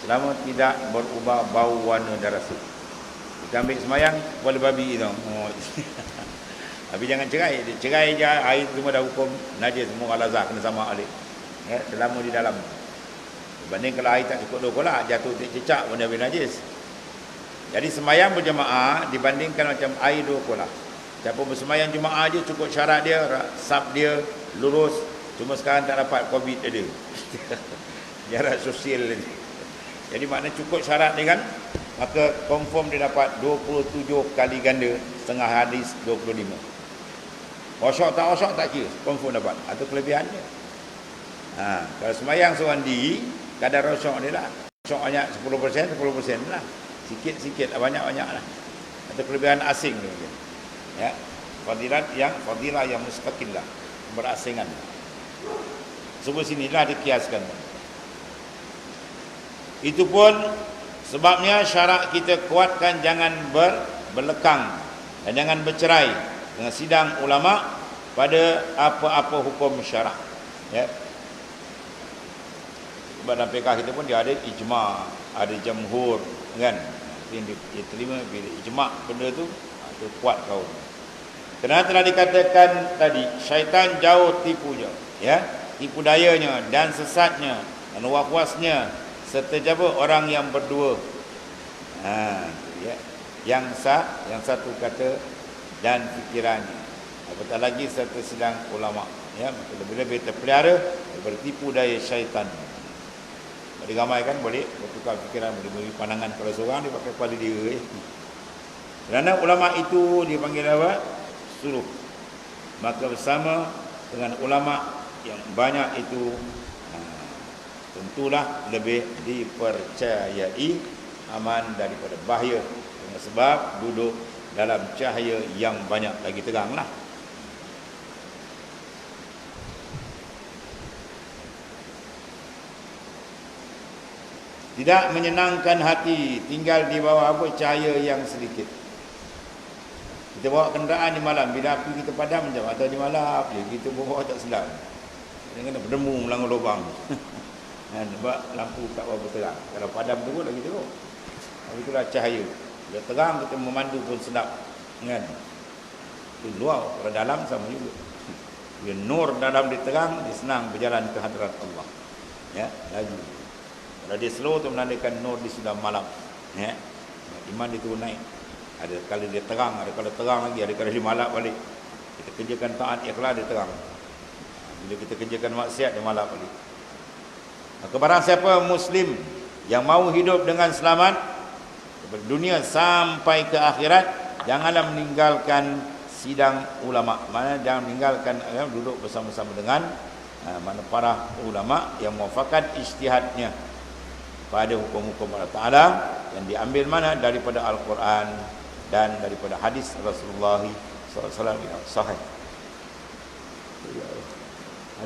Selama tidak berubah bau warna darah. Kita ambil semayang kuala babi tu. Oh. Tapi jangan cerai. Cerai je air semua dah hukum najis, semua al-azhar kena sama alik. Ya, selama di dalam. Berbanding kalau air tak cukup 2 kolah, jatuh cecak pun dia boleh najis. Jadi semayang berjemaah dibandingkan macam air 2 kolah. Siapa bersemayang jemaah je cukup syarat dia, sab dia lurus. Cuma sekarang tak dapat COVID ada. Jarak sosial ni. Jadi makna cukup syarat dia kan, maka confirm dia dapat 27 kali ganda setengah hadis 25. Rosyok tak kira, confirm dapat. Atau kelebihan dia. Kalau semayang seorang diri, kadar rosyok dia lah. Rosyok banyak 10% lah. Sikit-sikit lah, banyak-banyak lah. Atau kelebihan asing dia mungkin. Ya, fadilah yang mustaqillah, berasingan. Sebab sinilah dikiaskan. Itu pun sebabnya syarak kita kuatkan jangan berlekang dan jangan bercerai dengan sidang ulama pada apa-apa hukum syarak. Ya. Sebab dalam fiqh kita pun dia ada ijma', ada jamhur, kan? Yang diterima bila ijma' benda tu itu kuat kau. Kerana telah dikatakan tadi, syaitan jauh tipunya, ya, tipu dayanya dan sesatnya dan was-wasnya serta jaba orang yang berdua. Ya. Yang satu kata dan fikirannya. Apatah lagi serta sidang ulama, ya, maka lebih-lebih terpelihara daripada tipu daya syaitan. Ada ramai kan boleh bertukar fikiran, boleh beri pandangan pada seorang dia pakai kepala dia. Kerana ulama itu dipanggil apa? Suruh. Maka bersama dengan ulama yang banyak itu tentulah lebih dipercayai, aman daripada bahaya, dengan sebab duduk dalam cahaya yang banyak lagi teranglah. Tidak menyenangkan hati tinggal di bawah apa cahaya yang sedikit. Kita bawa kenderaan di malam, bila api kita padam macam atau di malam je kita bawa tak sedap. Dia kena berdemu melanggar lubang. Sebab lampu tak berapa terang. Kalau padam teruk lagi teruk. Itulah cahaya. Bila terang kita memandu pun sedap. Kan? Itu luar, kalau dalam sama juga. Bila nur dalam diterang, dia senang berjalan ke hadirat Allah. Ya, laju. Kalau dia slow tu menandakan nur di sudah malam. Ya. Iman dia turun naik. Ada kali dia terang, ada kali terang lagi, ada kali dia malap balik. Kita kerjakan taat ikhlas dia terang. Bila kita kerjakan maksiat dia malap balik. Maka barang siapa Muslim yang mahu hidup dengan selamat dari dunia sampai ke akhirat, janganlah meninggalkan sidang ulama. Mana jangan meninggalkan duduk bersama-sama dengan mana para ulama yang muafakat ijtihadnya pada hukum-hukum Allah Ta'ala yang diambil mana daripada Al-Quran dan daripada hadis Rasulullah SAW yang sahih.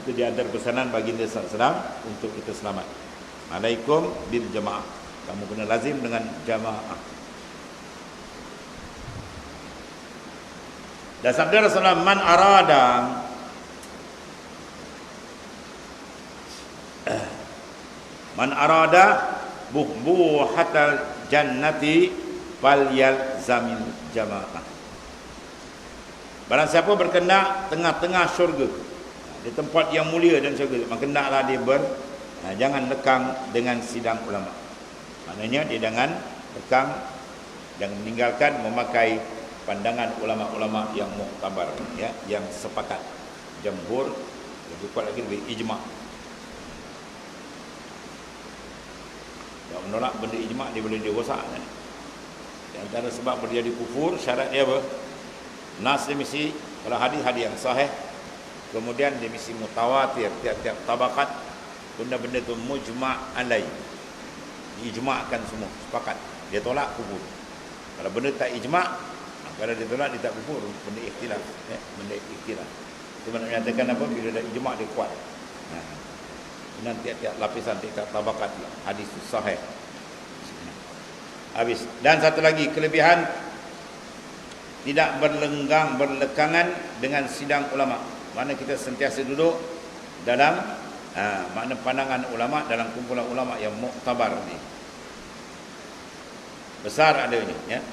Itu di antara pesanan baginda SAW untuk kita selamat. Alaikum bil jamaah. Kamu kena lazim dengan jamaah. Dan sabda Rasulullah, man arada buhbuhatal jannati falyalzamil jamaah. Barang siapa berkendak tengah-tengah syurga, di tempat yang mulia dan syurga, maka hendaklah dia jangan lekang dengan sidang ulama. Maknanya dia jangan lekang, jangan meninggalkan memakai pandangan ulama-ulama yang muktabar, ya, yang sepakat. Jamhur, lebih kuat lagi lebih ijma'. Kalau menolak benda ijma' dia boleh rosak kan? Di antara sebab berjadi kufur, syarat dia apa? Nas dia mesti, kalau hadis-hadis yang sahih, kemudian dia mesti mutawatir, tiap-tiap tabakat, benda-benda tu mujma' alai, diijma'kan semua, sepakat. Dia tolak, kufur. Kalau benda tak ijma', kalau dia tolak, dia tak kufur. Benda ikhtilaf, ya? Benda ikhtilaf. Itu menyatakan apa? Bila dah ijma' dia kuat. Dan tiap-tiap lapisan, tiap tabakat hadis sahih. Habis. Dan satu lagi kelebihan, tidak berlekangan dengan sidang ulama. Mana kita sentiasa duduk dalam makna pandangan ulama, dalam kumpulan ulama yang muktabar ni. Besar adanya, ya.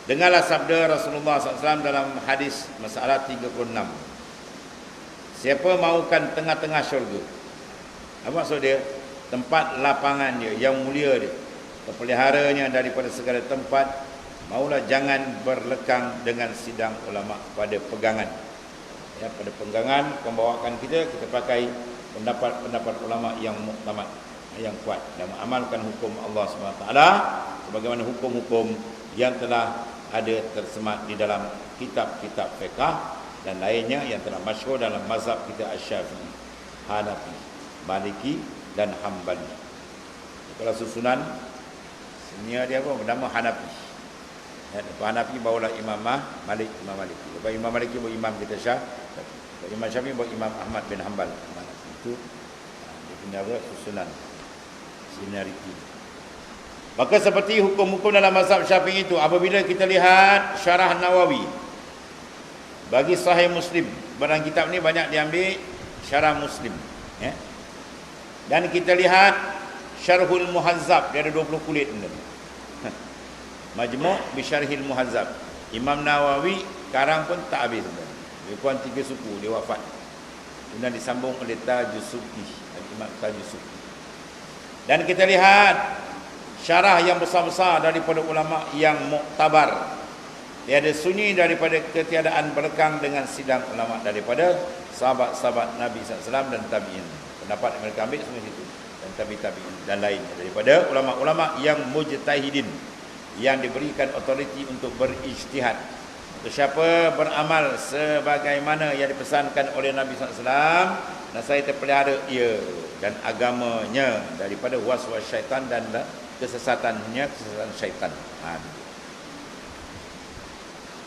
Dengarlah sabda Rasulullah SAW dalam hadis masalah 36. Siapa mahukan tengah-tengah syurga? Apa maksud dia? Tempat lapangan dia, yang mulia dia, terpeliharanya daripada segala tempat. Maulah jangan berlekang dengan sidang ulama pada pegangan. Ya, pada pegangan pembawaan kita pakai pendapat ulama yang muktamad, yang kuat, dan mengamalkan hukum Allah SWT sebagaimana hukum-hukum yang telah ada tersemat di dalam kitab-kitab fiqh dan lainnya yang telah masyhur dalam mazhab kita Asy-Syafi'i, Hanafi, Maliki dan Hambali. Kalau susunan sini dia apa? Bernama Hanafi. Ya, lepas Hanafi barulah Imam Malik, Imam Maliki. Lepas Imam Maliki baru Imam kita Syafi'i. Imam Syafi'i baru Imam Ahmad bin Hanbal. Itu dia punya susunan seniority. Maka seperti hukum-hukum dalam mazhab Syafi'i itu, apabila kita lihat Syarah Nawawi bagi Sahih Muslim, barang kitab ni banyak diambil Syarah Muslim, ya. Dan kita lihat Syarhul Muhazzab, dia ada 20 kulit ni. Majmu' bi Syarhil Muhazzab. Imam Nawawi karang pun tak habis sebenarnya. Dia pun 3 suku, dia wafat. Kemudian disambung oleh Tajusuki, Imam Tajusuki. Dan kita lihat syarah yang besar-besar daripada ulama yang muktabar. Tiada sunyi daripada ketiadaan berlekang dengan sidang ulama daripada sahabat-sahabat Nabi SAW dan tabi'in. Pendapat yang mereka ambil semua situ. Dan tabi'in dan lainnya daripada ulama-ulama yang mujtahidin, yang diberikan otoriti untuk berijtihad. Untuk siapa beramal sebagaimana yang dipesankan oleh Nabi SAW, nasai terpelihara ia dan agamanya daripada was-was syaitan dan kesesatan syaitan.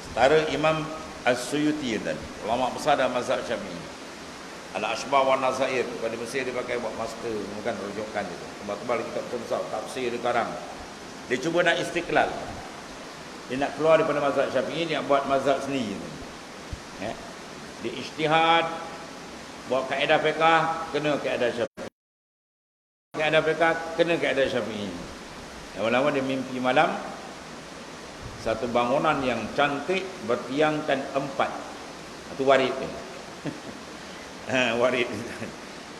Setara Imam As-Suyuti dan ulama besar dalam mazhab Syafi'i, Al-Ashbah wa Nazair, pada Mesir dia pakai buat master, bukan rujukan itu. Kembali kitab besar tafsir di karang. Dia cuba nak istiqlal. Dia nak keluar daripada mazhab Syafi'i, dia buat mazhab sendiri. Ya. Dia ijtihad, buat kaedah fiqh kena kaedah Syafi'i. Kaedah fiqh kena kaedah Syafi'i. Lama-lama dia mimpi malam satu bangunan yang cantik bertiangkan 4. Itu warid dia. Warid.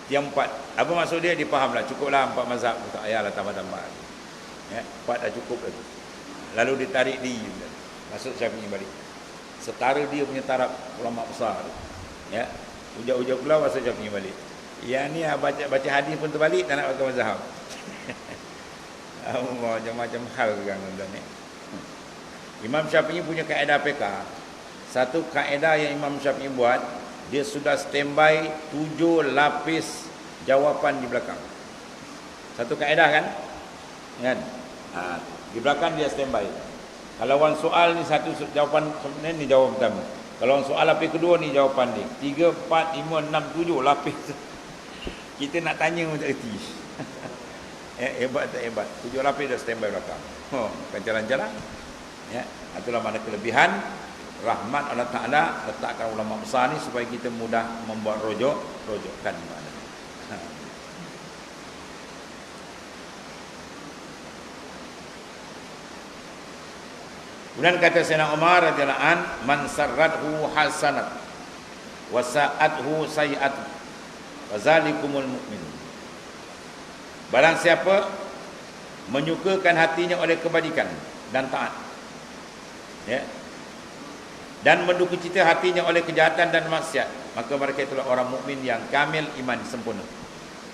Tiang 4. Apa maksud dia? Dia fahamlah, cukuplah 4 mazhab, tak payahlah tambah-tambah. Ya, 4 dah cukup lagi. Lalu ditarik di masuk Syafi'i balik. Setara dia punya taraf ulama besar. Ya. Ujak-ujak pula masuk Syafi'i balik. Yang ni baca hadis pun terbalik, tak nak pakai mazhab. Macam-macam hal kan tuan ni. Imam Syafi'i punya kaedah fiqh. Satu kaedah yang Imam Syafi'i buat, dia sudah standby 7 lapis jawapan di belakang. Satu kaedah kan? Kan? Di belakang dia standby. Kalau orang soal ni satu jawapan sebenarnya ni jawapan pertama. Kalau orang soal lapis kedua ni jawapan dia. 3, 4, 5, 6, 7 lapis. Kita nak tanya pun tak reti. Hebat tak hebat. 7 lapis dah standby belakang. Bukan jalan-jalan. Ya, itulah mana kelebihan rahmat Allah Ta'ala letakkan ulama besar ni supaya kita mudah membuat rojokkan mana. Kemudian kata Sayyidina Umar radhiyallahu an, man sarrathu hasanat wa sa'athu sayi'at wa zalikumul mu'min. Barang siapa menyukakan hatinya oleh kebajikan dan taat, ya, dan mendukacita hatinya oleh kejahatan dan maksiat, maka mereka itulah orang mukmin yang kamil iman, sempurna.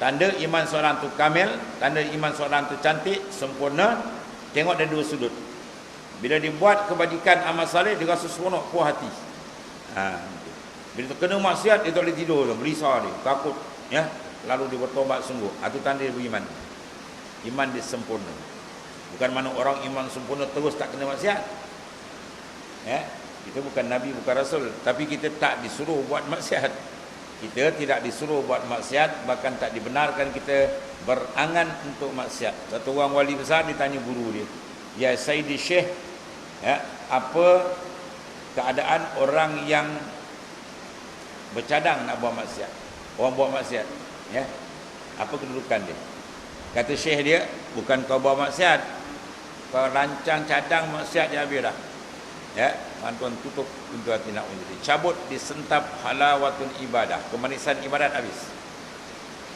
Tanda iman seorang tu kamil, tanda iman seorang tu cantik, sempurna, tengok dari 2 sudut. Bila dibuat kebajikan amal saleh, dia rasa seronok, puas hati. Bila terkena maksiat, dia tak boleh tidur, berisau dia, takut, ya. Lalu dia bertobat sungguh. Itu tanda dia beriman. Iman dia sempurna. Bukan mana orang iman sempurna terus tak kena maksiat. Ya, kita bukan Nabi, bukan Rasul, tapi kita tak disuruh buat maksiat. Kita tidak disuruh buat maksiat, bahkan tak dibenarkan kita berangan untuk maksiat. Satu orang wali besar ditanya guru dia, "Ya Sayyidi Syekh, ya, apa keadaan orang yang bercadang nak buat maksiat? Orang buat maksiat, ya, apa kedudukan dia?" Kata Syekh dia, "Bukan kau buat maksiat, kau rancang cadang maksiat je habis dah." Ya, tuan tutup pintu hati nak menjadi. Cabut disentap halawatul ibadah. Kemanisan ibadat habis.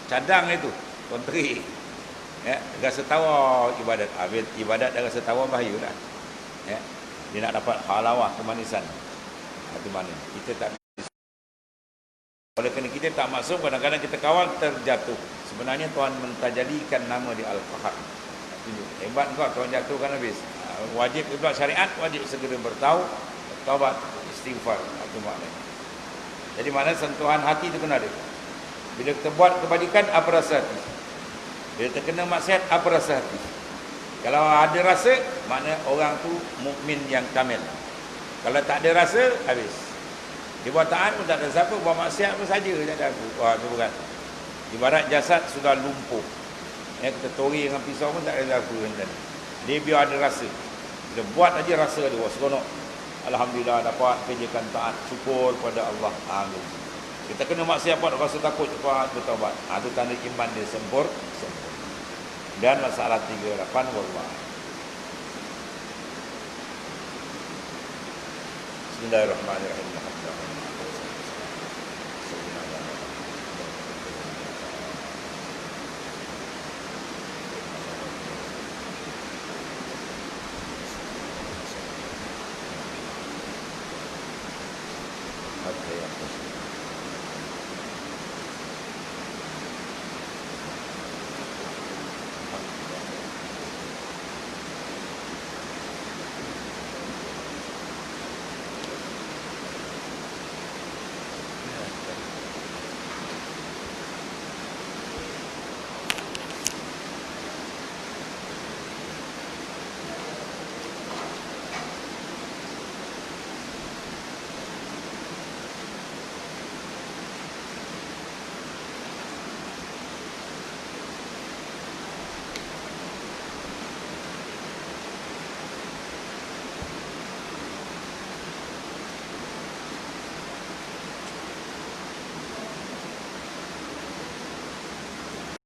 Cadang itu, tuan terik. Ya, rasa tawa ibadat. Habis ibadat dah rasa tawa bahaya dah. Ya, dia nak dapat halawah kemanisan. Itu mana? Kita tak, oleh kerana kita tak masuk, kadang-kadang kita kawal terjatuh. Sebenarnya Tuhan mentajalikan nama di Al-Qahar. Hebat kau, Tuhan jatuhkan habis. Wajib ibad syariat, wajib segera bertaubat, taubat, istighfar. Itu maknanya. Jadi mana sentuhan hati itu kena ada. Bila kita buat kebajikan, apa rasa hati? Bila terkena maksiat, apa rasa hati? Kalau ada rasa, makna orang tu mukmin yang kamil. Kalau tak ada rasa, habis. Dia buat taat pun tak ada siapa, buat maksiat pun saja tak ada aku. Wah, itu bukan. Ibarat jasad sudah lumpuh. Ya, kita tori dengan pisau pun tak ada apa. Dia biar ada rasa. Dia buat aja rasa dia. Wah, seronok. Alhamdulillah dapat kerjakan taat. Syukur pada Allah. Amin. Kita kena maksiat buat rasa takut. Cepat bertaubat. Itu tanda iman dia sempur. Dan masalah 38. Wallah. Bismillahirrahmanirrahim.